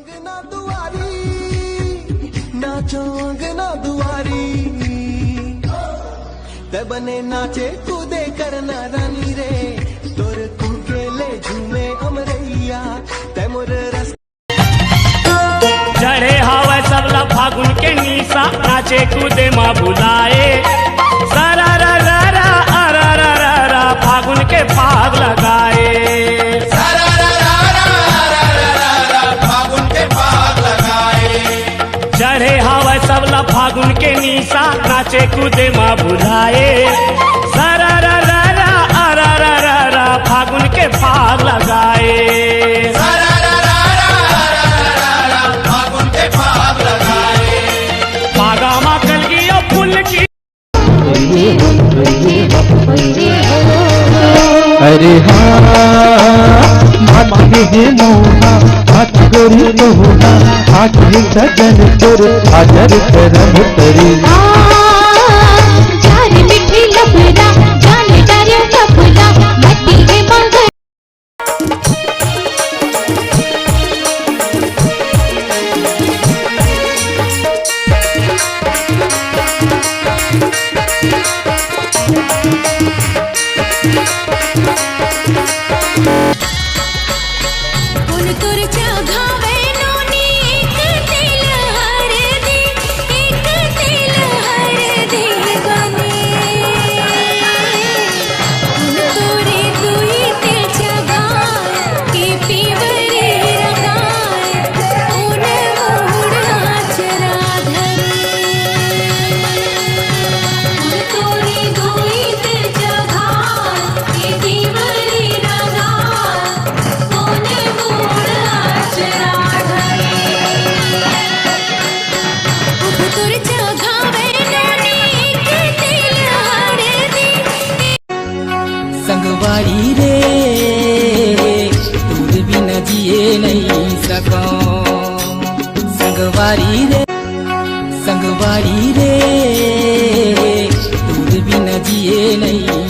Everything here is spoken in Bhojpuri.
अंगना दुआरी नाचो अंगना दुआरी ते बने नाचे कूदे करना रानी रे तोर कुकेले झूमे अमरैया ते मोर रस चढ़े हवा सबला फागुन के निशा नाचे कूदे माँ बुलाए सारा रा रा रा रा रा रा रा फागुन के फाग लगाए चढ़े हवा सबला फागुन के निशा नाचे कूदे माँ बुलाए सारा रा रा रा रा रा रा रा फागुन के फाग लगाए फागा माँ कलगी और फूल की अरे हाँ माथे मोहा हाथ गोरी मोहा हाथ सजन तुर हाजर करम तरी जान मिठी लफड़ा जान डरे लफड़ा मट्टी के मगर कुल तुर घावे नोनी एक तिल हर दी एक तिल हर दी बने कुल तुरे दुई तिल चगाए के पीवरे रगाए उन मोड़ आचरा धरे कुल तुरे दुई तिल चगाए के पीवरे रगाए उन मोड़ आचरा धरे उब तुर घावे नोनी एक तिल हर दी संगवारी रे दूर बिना जिए नहीं सको संगवारी रे दूर बिना जिए नहीं